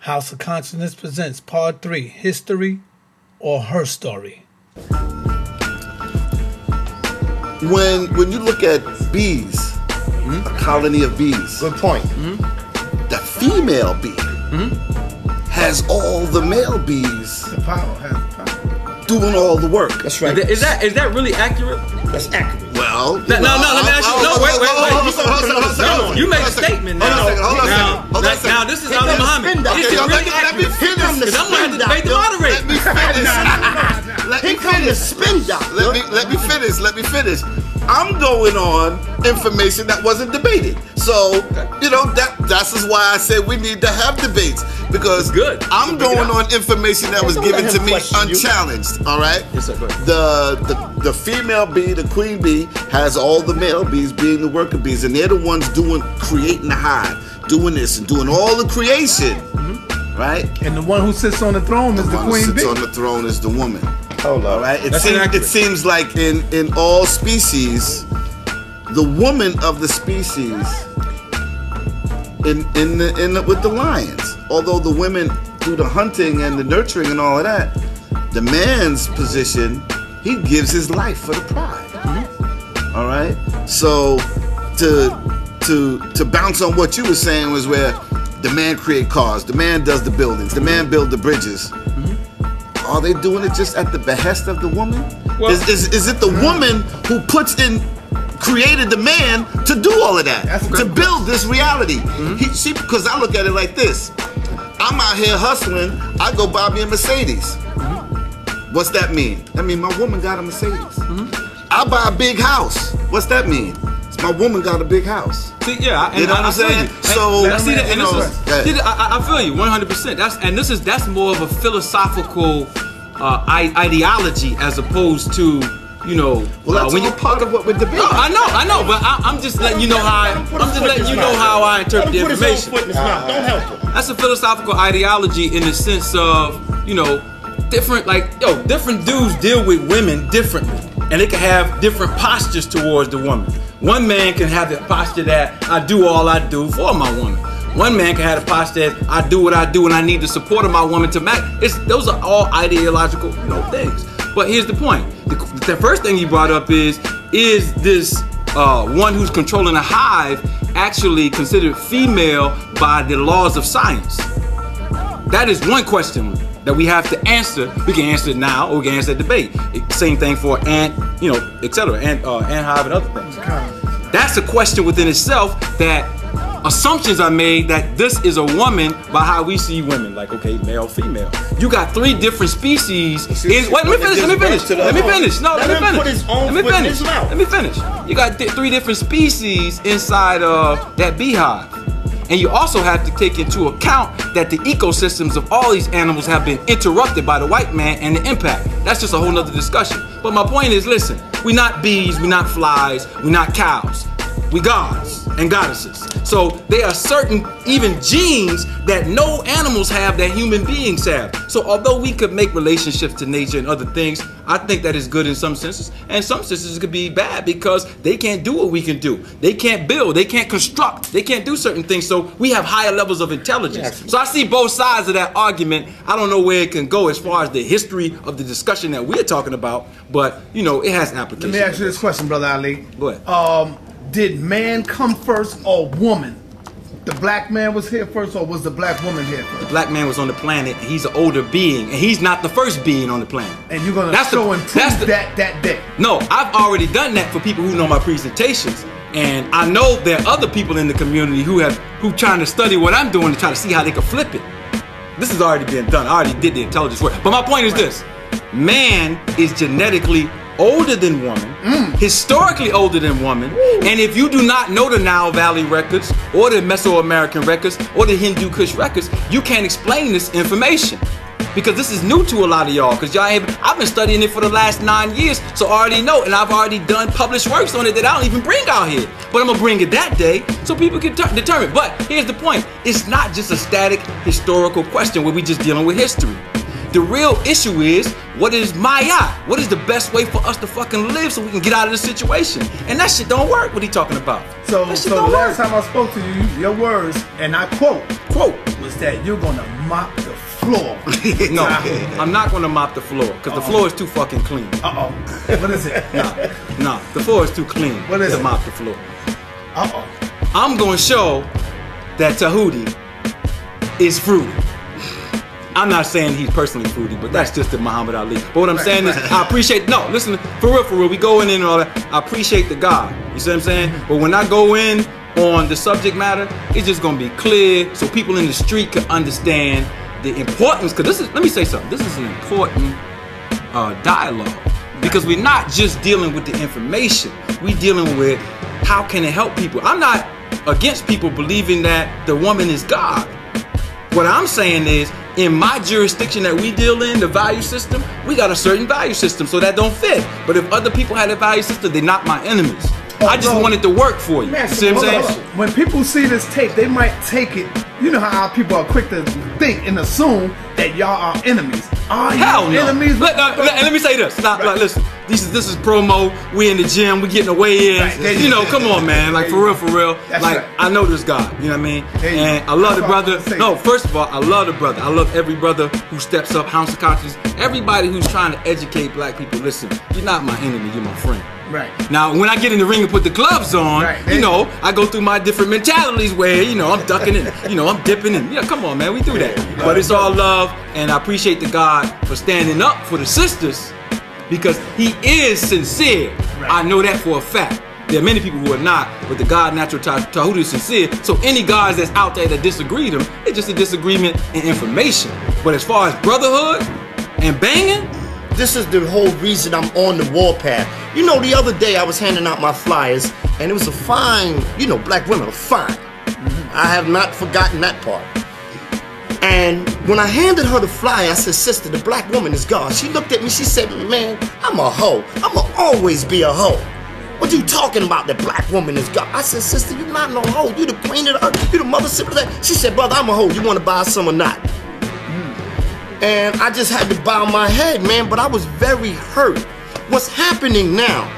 House of Consciousness presents Part 3, History or Her Story. When you look at bees, a colony of bees. Good point. The female bee has all the male bees The power has the power. doing all the work. That's right. Is that really accurate? That's accurate. Well, No, let me ask you. No, wait. Hold on. You make a statement now. Hold on a second. Now, this is Ali Muhammad. Is it really accurate? Because I'm going to have to debate the moderator. Let me finish. I'm going on information that wasn't debated. So, that's why I said we need to have debates. Because I'm going on information that was given to me unchallenged. All right? Yes, sir. Go ahead. The female bee, the queen bee, has all the male bees being the worker bees. And they're the ones creating the hive, doing this and doing all the creation. Right? And the one who sits on the throne is the one who queen sits bee. on the throne is the woman. Hold All on. right? That's It inaccurate. seems like in all species, the woman of the species with the lions. Although the women do the hunting and the nurturing and all of that, the man's position, he gives his life for the pride. All right? So to bounce on what you were saying was where the man create cars, the man does the buildings, the man build the bridges. Are they doing it just at the behest of the woman? Well, is it the woman who created the man to do all of that, to build this reality? Because I look at it like this. I'm out here hustling, I go buy me a Mercedes. What's that mean? That mean my woman got a Mercedes. I buy a big house. What's that mean? It's my woman got a big house. See, yeah, You know what I'm saying? So, I feel you 100%. That's more of a philosophical ideology as opposed to well, that's when all part of what we're debating. No, I know, but I'm just letting you know how I interpret the information. Don't help him. That's a philosophical ideology in the sense of different dudes deal with women differently, and they can have different postures towards the woman. One man can have the posture that I do all I do for my woman. One man can have the posture that I do what I do and I need the support of my woman to match. Those are all ideological, things. But here's the point. The first thing you brought up is this one who's controlling a hive actually considered female by the laws of science? That is one question that we have to answer. We can answer it now, or we can answer the debate. Same thing for ant, etc. Ant hive and other things. That's a question within itself that assumptions are made that this is a woman by how we see women, like male, female. You got three different species. Let me finish. You got three different species inside of that beehive. And you also have to take into account that the ecosystems of all these animals have been interrupted by the white man and the impact. That's just a whole nother discussion. But my point is, listen, we're not bees, we're not flies, we're not cows. We gods and goddesses. So there are certain even genes that no animals have that human beings have. So although we could make relationships to nature and other things, I think that is good in some senses. And some senses it could be bad because they can't do what we can do. They can't build, they can't construct, they can't do certain things. So we have higher levels of intelligence. So I see both sides of that argument. I don't know where it can go as far as the history of the discussion that we're talking about, but it has applications. Let me ask you this question, Brother Ali. Go ahead. Did man come first or woman? The black man was here first, or was the black woman here first? The black man was on the planet. He's an older being, and he's not the first being on the planet. And you're gonna show and prove that day? No, I've already done that for people who know my presentations, and I know there are other people in the community who trying to study what I'm doing to try to see how they can flip it. This has already been done. I already did the intelligence work. But my point is this: man is genetically older than woman, historically older than woman, and if you do not know the Nile Valley records or the Mesoamerican records or the Hindu Kush records, you can't explain this information because this is new to a lot of y'all. Because I've been studying it for the last 9 years, so I already know, and I've already done published works on it that I don't even bring out here. But I'm gonna bring it that day so people can determine. But here's the point: it's not just a static historical question where we just dealing with history. The real issue is, what is Maya? What is the best way for us to fucking live so we can get out of this situation? And that shit don't work. What he talking about? So the last time I spoke to you, your words, and I quote, was that you're gonna mop the floor. No, I'm not gonna mop the floor because the floor is too fucking clean. What is it? No, the floor is too clean to mop the floor. I'm gonna show that Tahuti is fruity. I'm not saying he's personally fruity, but that's just the Muhammad Ali. But what I'm saying is, I appreciate, no, listen, for real, we go in and all that. I appreciate the God, you see what I'm saying? But when I go in on the subject matter, it's just gonna be clear so people in the street can understand the importance, because let me say something, this is an important dialogue. Because we're not just dealing with the information, we're dealing with how can it help people. I'm not against people believing that the woman is God. What I'm saying is, in my jurisdiction that we deal in, the value system, we got a certain value system, so that don't fit. But if other people had a value system, they're not my enemies. I just want it to work for you. Man, See what I'm saying? When people see this tape, they might take it. You know how people are quick to think and assume that y'all are enemies. Are Hell you no. enemies? Let me say this. Stop. Like, listen. This is promo. We in the gym. We getting the weigh-ins. You know, come on, man. Like for real. Like I know this guy. You know what I mean? And I love the brother. No, first of all, I love the brother. I love every brother who steps up, House of Conscience. Everybody who's trying to educate black people. Listen, you're not my enemy. You're my friend. Right. Now, when I get in the ring and put the gloves on, you know, I go through my different mentalities where, you know, I'm ducking and, you know, I'm dipping and, yeah, come on, man, we do that. But it's all love, and I appreciate the God for standing up for the sisters because he is sincere. I know that for a fact. There are many people who are not, but the God Natural Tahuti is sincere. So any guys that's out there that disagree with him, it's just a disagreement in information. But as far as brotherhood and banging, this is the whole reason I'm on the warpath. You know, the other day I was handing out my flyers, and it was a fine, you know, black women are fine. I have not forgotten that part. And when I handed her the flyer, I said, sister, the black woman is God. She looked at me, she said, man, I'm a hoe. I'm gonna always be a hoe. What you talking about, the black woman is God? I said, sister, you're not no hoe. You the queen of the earth. You the mother sip of that. She said, brother, I'm a hoe. You want to buy some or not? And I just had to bow my head, man, but I was very hurt. What's happening now,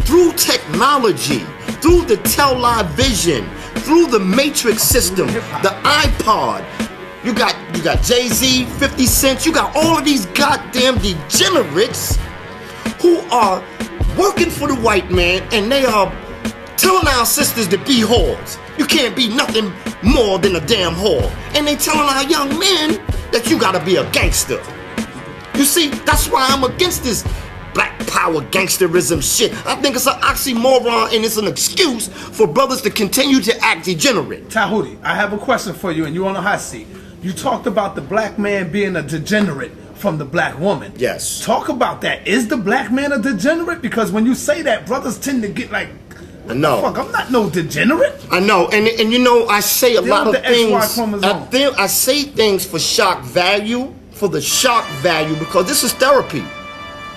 through technology, through the television, through the matrix system, the iPod, you got Jay-Z, 50 Cent, you got all of these goddamn degenerates who are working for the white man, and they are telling our sisters to be whores. You can't be nothing more than a damn whore. And they telling our young men that you gotta be a gangster. You see, that's why I'm against this black power gangsterism shit. I think it's an oxymoron and it's an excuse for brothers to continue to act degenerate. Tahuti, I have a question for you, and you on the hot seat. You talked about the black man being a degenerate from the black woman. Yes. Talk about that. Is the black man a degenerate? Because when you say that, brothers tend to get like, no, fuck, I'm not no degenerate. I know, and you know, I say a lot of things. I say things for shock value, for the shock value, because this is therapy.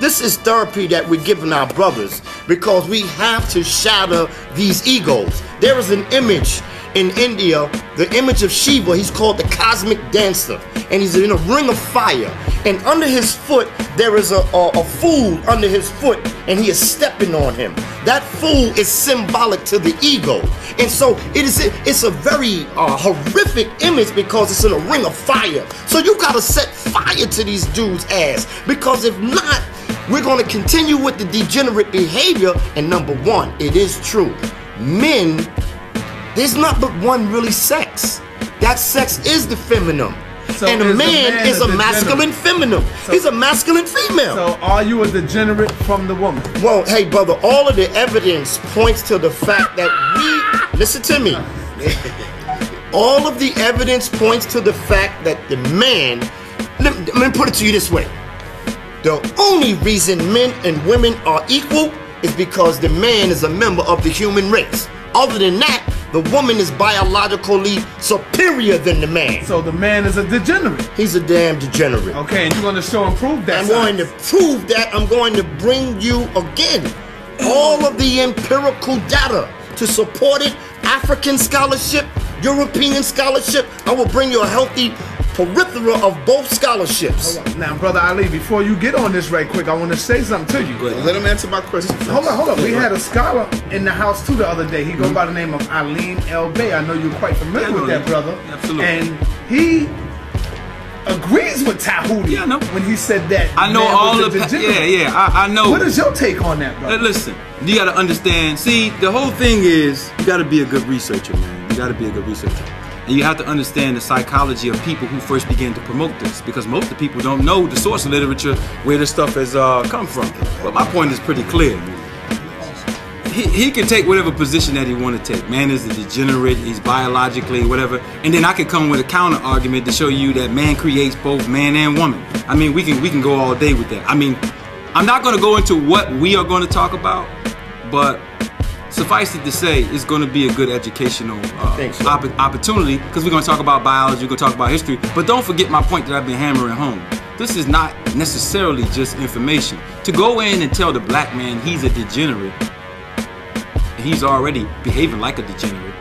This is therapy that we're giving our brothers, because we have to shatter these egos. There is an image in India, the image of Shiva. He's called the cosmic dancer, and he's in a ring of fire, and under his foot there is a fool under his foot, and he is stepping on him. That fool is symbolic to the ego, and so it's a very horrific image because it's in a ring of fire. So you gotta set fire to these dudes' ass, because if not, we're gonna continue with the degenerate behavior. And number one, it is true, men, there's not but one really sex. That sex is the feminine. So and a man is a masculine feminine. So, he's a masculine female. So are you a degenerate from the woman? Well, hey brother, all of the evidence points to the fact that we, listen to me. All of the evidence points to the fact that the man, let me put it to you this way. The only reason men and women are equal is because the man is a member of the human race. Other than that, the woman is biologically superior than the man. So the man is a degenerate. He's a damn degenerate. Okay, and you're going to show and prove that. I'm going to prove that. I'm going to bring you again all of the empirical data to support it. African scholarship, European scholarship. I will bring you a healthy peripheral of both scholarships. Hold on. Now, Brother Ali, before you get on this right quick, I want to say something to you. Let him answer my question. Hold on. We had a scholar in the house too the other day. He goes by the name of Aline L. Bay. I know you're quite familiar with that, brother. Absolutely. And he agrees with Tahuti when he said that. I know all the I know. What is your take on that, brother? Listen, you got to understand. See, the whole thing is you got to be a good researcher, man. You got to be a good researcher. And you have to understand the psychology of people who first began to promote this, because most of the people don't know the source of literature where this stuff has come from. But my point is pretty clear. He can take whatever position that he want to take. Man is a degenerate, he's biologically, whatever. And then I could come with a counter argument to show you that man creates both man and woman. I mean, we can go all day with that. I mean, I'm not going to go into what we are going to talk about, but suffice it to say, it's going to be a good educational opportunity, because we're going to talk about biology, we're going to talk about history. But don't forget my point that I've been hammering home. This is not necessarily just information. To go in and tell the black man he's a degenerate, he's already behaving like a degenerate.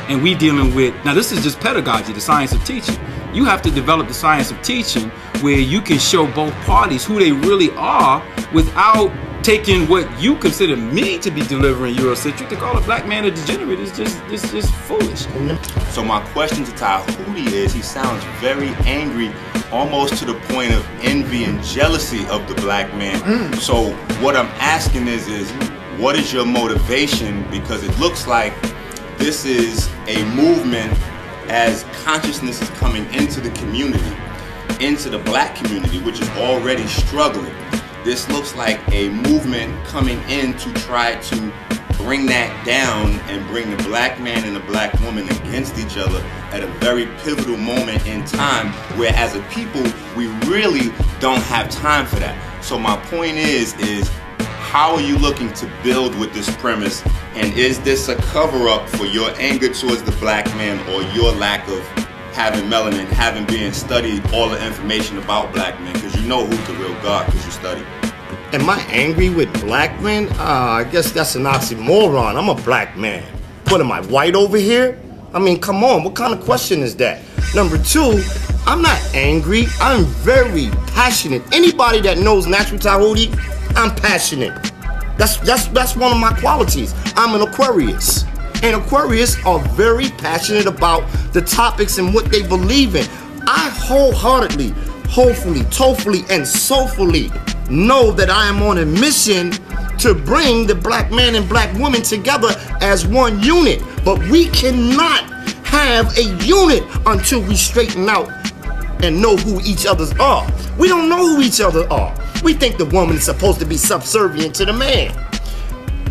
And we dealing with, now this is just pedagogy, the science of teaching. You have to develop the science of teaching where you can show both parties who they really are without taking what you consider me to be delivering Eurocentric. To call a black man a degenerate is just foolish. So my question to Tahuti is, he sounds very angry, almost to the point of envy and jealousy of the black man. So what I'm asking is what is your motivation? Because it looks like this is a movement as consciousness is coming into the community, into the black community, which is already struggling. This looks like a movement coming in to try to bring that down and bring the black man and the black woman against each other at a very pivotal moment in time, where as a people, we really don't have time for that. So my point is how are you looking to build with this premise? And is this a cover-up for your anger towards the black man, or your lack of having melanin, having been studied all the information about black men? Because you know who's the real God, because you study. Am I angry with black men? I guess that's an oxymoron. I'm a black man. What, am I white over here? I mean, come on, what kind of question is that? Number two, I'm not angry. I'm very passionate. Anybody that knows Natural Tahuti, I'm passionate. That's one of my qualities. I'm an Aquarius. And Aquarius are very passionate about the topics and what they believe in. I wholeheartedly, hopefully, totally, and soulfully know that I am on a mission to bring the black man and black woman together as one unit. But we cannot have a unit until we straighten out and know who each other's are. We don't know who each other are. We think the woman is supposed to be subservient to the man.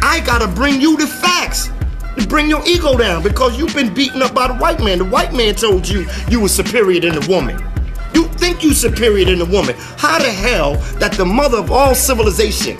I gotta bring you the facts to bring your ego down, because you've been beaten up by the white man. The white man told you you were superior than the woman. You think you superior than the woman. How the hell that the mother of all civilization?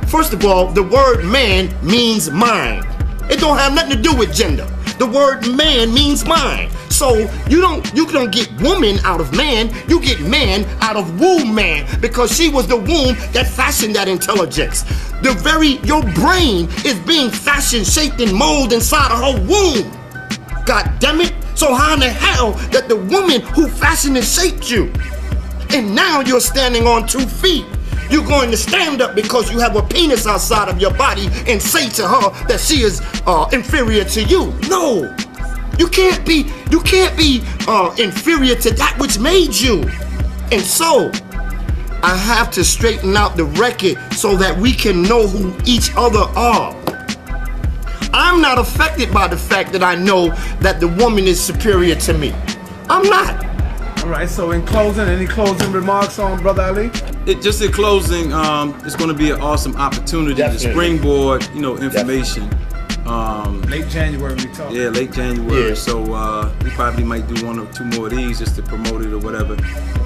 First of all, the word man means mind. It don't have nothing to do with gender. The word man means mind. So you don't get woman out of man, you get man out of womb man, because she was the womb that fashioned that intelligence. Your brain is being fashioned, shaped, and molded inside of her womb. God damn it. So how in the hell that the woman who fashioned and shaped you, and now you're standing on 2 feet, you're going to stand up because you have a penis outside of your body and say to her that she is inferior to you? No. You can't be inferior to that which made you. And so I have to straighten out the record so that we can know who each other are. I'm not affected by the fact that I know that the woman is superior to me. I'm not. All right, so in closing, any closing remarks on Brother Ali? Just in closing, it's going to be an awesome opportunity to springboard, information. Late January we talk. Yeah, late January. Yeah. So we probably might do 1 or 2 more of these just to promote it or whatever.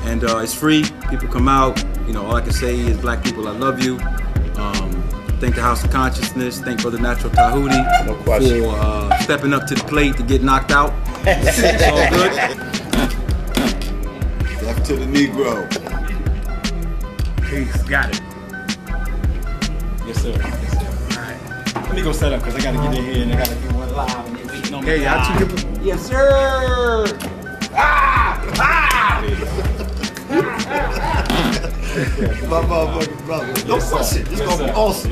And it's free. People come out. All I can say is, black people, I love you. Thank the House of Consciousness. Thank Brother Natural Tahuti for stepping up to the plate to get knocked out. It's all good. Death to the Negro. Peace. Got it. Yes, sir. Yes, sir. All right. Let me go set up, because I got to get in here and I got to do one live. And they're waiting on me. Yes, sir. Yes, sir. My motherfucking brother. No question. This is gonna be awesome.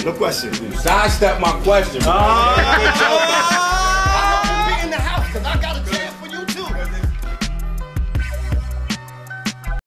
No question. Sidestep my question. I hope to be in the house because I gotta